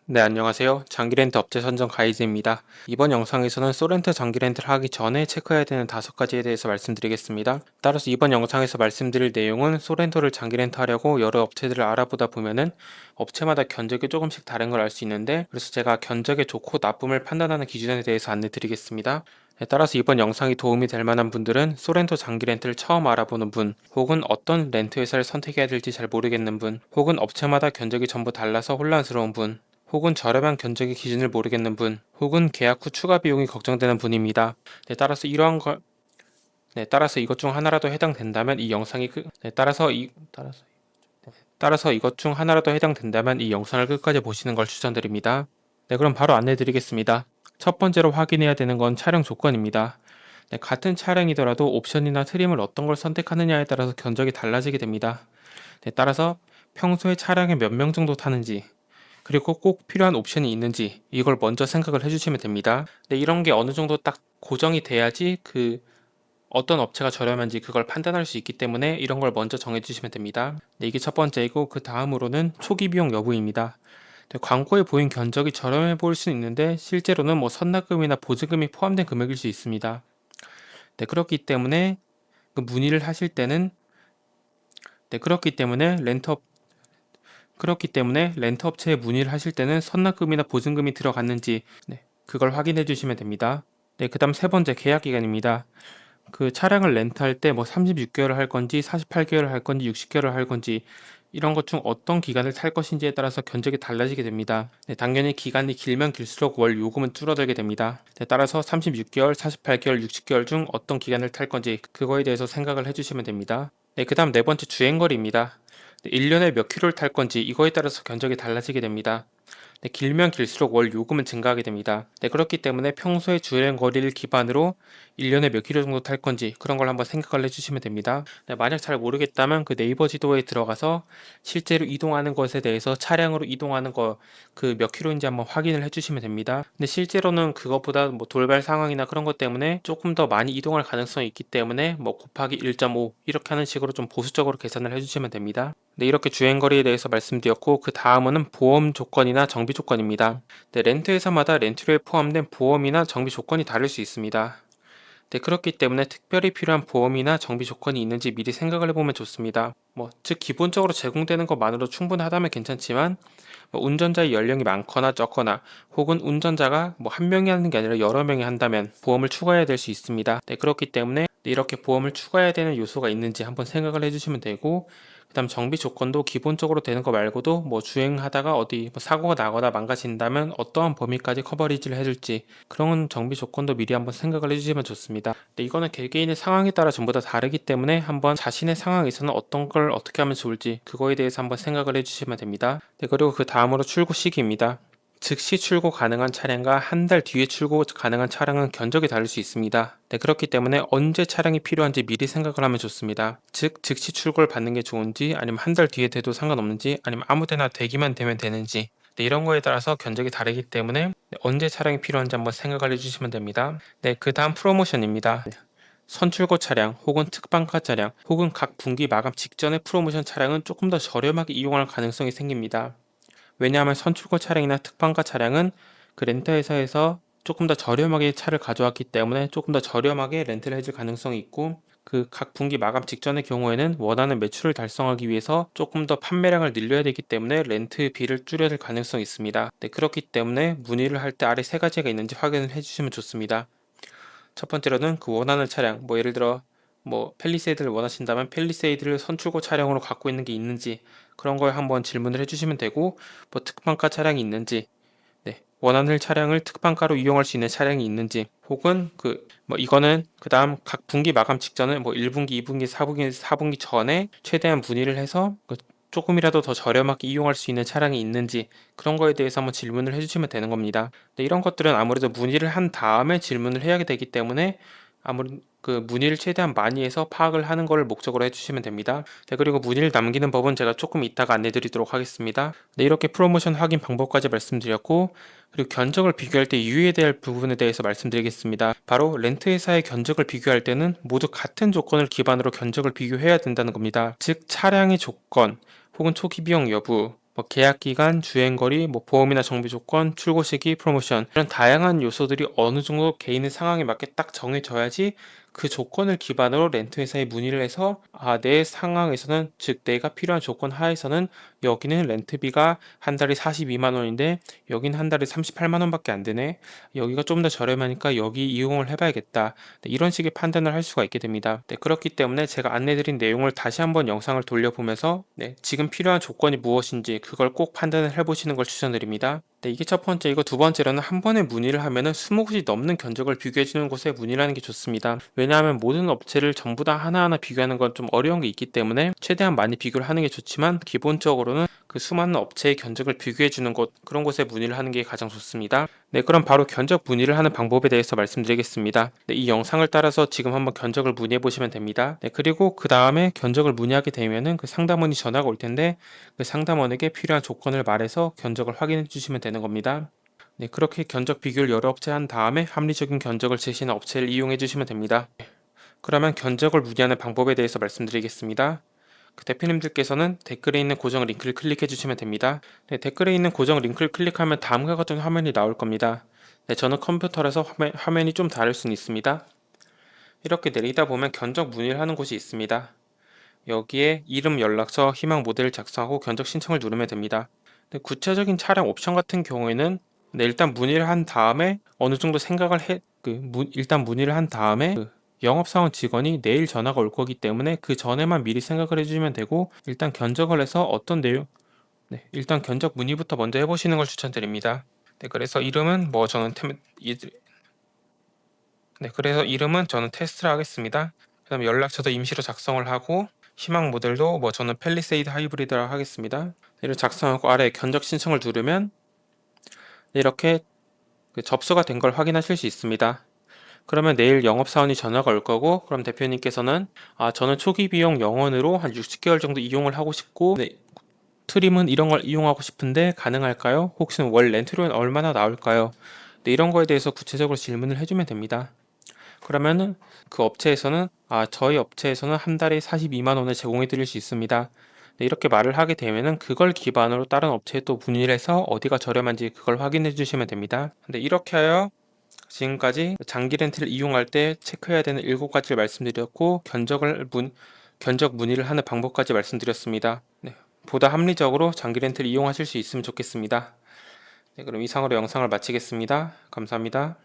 네, 안녕하세요. 장기렌트 업체 선정 가이드입니다. 이번 영상에서는 소렌트 장기렌트를 하기 전에 체크해야 되는 5가지에 대해서 말씀드리겠습니다. 따라서 이번 영상에서 말씀드릴 내용은 소렌토를 장기렌트 하려고 여러 업체들을 알아보다 보면은 업체마다 견적이 조금씩 다른 걸 알 수 있는데, 그래서 제가 견적의 좋고 나쁨을 판단하는 기준에 대해서 안내드리겠습니다. 네, 따라서 이번 영상이 도움이 될 만한 분들은 소렌토 장기렌트를 처음 알아보는 분, 혹은 어떤 렌트 회사를 선택해야 될지 잘 모르겠는 분, 혹은 업체마다 견적이 전부 달라서 혼란스러운 분, 혹은 저렴한 견적의 기준을 모르겠는 분, 혹은 계약 후 추가 비용이 걱정되는 분입니다. 네, 따라서 이것 중 하나라도 해당된다면 이 영상이 따라서 이것 중 하나라도 해당된다면 이 영상을 끝까지 보시는 걸 추천드립니다. 네, 그럼 바로 안내 드리겠습니다. 첫 번째로 확인해야 되는 건 차량 조건입니다. 네, 같은 차량이더라도 옵션이나 트림을 어떤 걸 선택하느냐에 따라서 견적이 달라지게 됩니다. 네, 따라서 평소에 차량에 몇 명 정도 타는지, 그리고 꼭 필요한 옵션이 있는지 이걸 먼저 생각을 해주시면 됩니다. 근데 이런 게 어느 정도 딱 고정이 돼야지 어떤 업체가 저렴한지 그걸 판단할 수 있기 때문에 이런 걸 먼저 정해주시면 됩니다. 네, 이게 첫 번째이고, 그 다음으로는 초기 비용 여부입니다. 네, 광고에 보인 견적이 저렴해 보일 수는 있는데 실제로는 뭐 선납금이나 보증금이 포함된 금액일 수 있습니다. 네, 그렇기 때문에 그 문의를 하실 때는 네, 그렇기 때문에 렌트 업체에 문의를 하실 때는 선납금이나 보증금이 들어갔는지 그걸 확인해 주시면 됩니다. 네, 그 다음 세 번째 계약 기간입니다. 그 차량을 렌트할 때 뭐 36개월을 할 건지 48개월을 할 건지 60개월을 할 건지 이런 것 중 어떤 기간을 탈 것인지에 따라서 견적이 달라지게 됩니다. 네, 당연히 기간이 길면 길수록 월 요금은 줄어들게 됩니다. 네, 따라서 36개월, 48개월, 60개월 중 어떤 기간을 탈 건지 그거에 대해서 생각을 해주시면 됩니다. 네, 그 다음 네 번째 주행거리입니다. 네, 1년에 몇 킬로를 탈 건지 이거에 따라서 견적이 달라지게 됩니다. 네, 길면 길수록 월 요금은 증가하게 됩니다. 네, 그렇기 때문에 평소에 주행 거리를 기반으로 1년에 몇 킬로 정도 탈 건지 그런 걸 한번 생각을 해주시면 됩니다. 네, 만약 잘 모르겠다면 그 네이버 지도에 들어가서 실제로 이동하는 것에 대해서 차량으로 이동하는 거 그 몇 킬로인지 한번 확인을 해주시면 됩니다. 근데 실제로는 그것보다 뭐 돌발 상황이나 그런 것 때문에 조금 더 많이 이동할 가능성이 있기 때문에 뭐 곱하기 1.5 이렇게 하는 식으로 좀 보수적으로 계산을 해주시면 됩니다. 네, 이렇게 주행거리에 대해서 말씀드렸고, 그 다음은 보험 조건이나 정비 조건입니다. 네, 렌트 회사마다 렌트료에 포함된 보험이나 정비 조건이 다를 수 있습니다. 네, 그렇기 때문에 특별히 필요한 보험이나 정비 조건이 있는지 미리 생각을 해보면 좋습니다. 즉 기본적으로 제공되는 것만으로 충분하다면 괜찮지만, 운전자의 연령이 많거나 적거나, 혹은 운전자가 한 명이 하는 게 아니라 여러 명이 한다면 보험을 추가해야 될 수 있습니다. 네, 그렇기 때문에 이렇게 보험을 추가해야 되는 요소가 있는지 한번 생각을 해주시면 되고, 그다음 정비 조건도 기본적으로 되는 거 말고도 주행하다가 어디 사고가 나거나 망가진다면 어떠한 범위까지 커버리지를 해줄지 그런 정비 조건도 미리 한번 생각을 해주시면 좋습니다. 근데 이거는 개개인의 상황에 따라 전부 다 다르기 때문에 한번 자신의 상황에서는 어떤 걸 어떻게 하면 좋을지 그거에 대해서 한번 생각을 해주시면 됩니다. 네, 그리고 그 다음으로 출고 시기입니다. 즉시 출고 가능한 차량과 한 달 뒤에 출고 가능한 차량은 견적이 다를 수 있습니다. 네, 그렇기 때문에 언제 차량이 필요한지 미리 생각을 하면 좋습니다. 즉, 즉시 출고를 받는 게 좋은지, 아니면 한 달 뒤에 돼도 상관없는지, 아니면 아무 데나 되기만 되면 되는지, 네, 이런 거에 따라서 견적이 다르기 때문에 언제 차량이 필요한지 한번 생각을 해주시면 됩니다. 네, 그 다음 프로모션입니다. 선출고 차량, 혹은 특방가 차량, 혹은 각 분기 마감 직전의 프로모션 차량은 조금 더 저렴하게 이용할 가능성이 생깁니다. 왜냐하면 선출고 차량이나 특판가 차량은 그 렌터 회사에서 조금 더 저렴하게 차를 가져왔기 때문에 조금 더 저렴하게 렌트를 해줄 가능성이 있고, 그 각 분기 마감 직전의 경우에는 원하는 매출을 달성하기 위해서 조금 더 판매량을 늘려야 되기 때문에 렌트비를 줄여야 될 가능성이 있습니다. 네, 그렇기 때문에 문의를 할 때 아래 세 가지가 있는지 확인을 해주시면 좋습니다. 첫 번째로는 그 원하는 차량, 예를 들어 펠리세이드를 원하신다면 펠리세이드를 선출고 차량으로 갖고 있는 게 있는지 그런 걸 한번 질문을 해주시면 되고, 특판가 차량이 있는지, 네, 원하는 차량을 특판가로 이용할 수 있는 차량이 있는지, 혹은 이거는 그 다음 각 분기 마감 직전은 1분기, 2분기, 4분기 전에 최대한 문의를 해서 조금이라도 더 저렴하게 이용할 수 있는 차량이 있는지 그런 거에 대해서 한번 질문을 해주시면 되는 겁니다. 네, 이런 것들은 아무래도 문의를 한 다음에 질문을 해야 되기 때문에 아무래도 그 문의를 최대한 많이 해서 파악을 하는 것을 목적으로 해주시면 됩니다. 네, 그리고 문의를 남기는 법은 제가 조금 이따가 안내드리도록 하겠습니다. 네, 이렇게 프로모션 확인 방법까지 말씀드렸고, 그리고 견적을 비교할 때 유의해야 될 부분에 대해서 말씀드리겠습니다. 바로 렌트 회사의 견적을 비교할 때는 모두 같은 조건을 기반으로 견적을 비교해야 된다는 겁니다. 즉 차량의 조건, 혹은 초기 비용 여부, 뭐 계약 기간, 주행 거리, 뭐 보험이나 정비 조건, 출고 시기, 프로모션 이런 다양한 요소들이 어느 정도 개인의 상황에 맞게 딱 정해져야지 그 조건을 기반으로 렌트 회사에 문의를 해서 내 상황에서는 즉 내가 필요한 조건 하에서는 여기는 렌트비가 한 달에 42만 원인데 여긴 한 달에 38만 원밖에 안 되네. 여기가 좀 더 저렴하니까 여기 이용을 해봐야겠다. 네, 이런 식의 판단을 할 수가 있게 됩니다. 네, 그렇기 때문에 제가 안내드린 내용을 다시 한번 영상을 돌려보면서 지금 필요한 조건이 무엇인지 그걸 꼭 판단을 해보시는 걸 추천드립니다. 네, 이게 첫 번째이고 두 번째로는 한 번에 문의를 하면은 20곳이 넘는 견적을 비교해주는 곳에 문의를 하는 게 좋습니다. 왜냐하면 모든 업체를 전부 다 하나하나 비교하는 건 좀 어려운 게 있기 때문에 최대한 많이 비교를 하는 게 좋지만 기본적으로는 그 수많은 업체의 견적을 비교해주는 곳 그런 곳에 문의를 하는 게 가장 좋습니다. 네, 그럼 바로 견적 문의를 하는 방법에 대해서 말씀드리겠습니다. 네, 이 영상을 따라서 지금 한번 견적을 문의해 보시면 됩니다. 네, 그리고 그 다음에 견적을 문의하게 되면은 그 상담원이 전화가 올 텐데 그 상담원에게 필요한 조건을 말해서 견적을 확인해 주시면 되는 겁니다. 네, 그렇게 견적 비교를 여러 업체 한 다음에 합리적인 견적을 제시하는 업체를 이용해 주시면 됩니다. 그러면 견적을 문의하는 방법에 대해서 말씀드리겠습니다. 그 대표님들께서는 댓글에 있는 고정 링크를 클릭해 주시면 됩니다. 네, 댓글에 있는 고정 링크를 클릭하면 다음과 같은 화면이 나올 겁니다. 네, 저는 컴퓨터라서 화면이 좀 다를 수는 있습니다. 이렇게 내리다 보면 견적 문의를 하는 곳이 있습니다. 여기에 이름, 연락처, 희망 모델을 작성하고 견적 신청을 누르면 됩니다. 네, 구체적인 차량 옵션 같은 경우에는 일단 문의를 한 다음에 어느 정도 생각을 일단 문의를 한 다음에 영업사원 직원이 내일 전화가 올 거기 때문에 그 전에만 미리 생각을 해주시면 되고 일단 견적을 해서 어떤 내용 일단 견적 문의부터 먼저 해보시는 걸 추천드립니다. 네, 그래서 이름은 뭐 그래서 이름은 저는 테스트를 하겠습니다. 그다음에 연락처도 임시로 작성을 하고 희망 모델도 뭐 저는 펠리세이드 하이브리드라고 하겠습니다. 이를 작성하고 아래 견적 신청을 누르면 이렇게 접수가 된 걸 확인하실 수 있습니다. 그러면 내일 영업사원이 전화가 올 거고 그럼 대표님께서는 저는 초기 비용 0원으로 한 60개월 정도 이용을 하고 싶고 트림은 이런 걸 이용하고 싶은데 가능할까요? 혹시 월 렌트료는 얼마나 나올까요? 네, 이런 거에 대해서 구체적으로 질문을 해주면 됩니다. 그러면은 그 업체에서는 저희 업체에서는 한 달에 42만 원을 제공해 드릴 수 있습니다. 네, 이렇게 말을 하게 되면은 그걸 기반으로 다른 업체에 또 문의를 해서 어디가 저렴한지 그걸 확인해 주시면 됩니다. 근데 이렇게 하여 지금까지 장기 렌트를 이용할 때 체크해야 되는 7가지를 말씀드렸고 견적 문의를 하는 방법까지 말씀드렸습니다. 네, 보다 합리적으로 장기 렌트를 이용하실 수 있으면 좋겠습니다. 네, 그럼 이상으로 영상을 마치겠습니다. 감사합니다.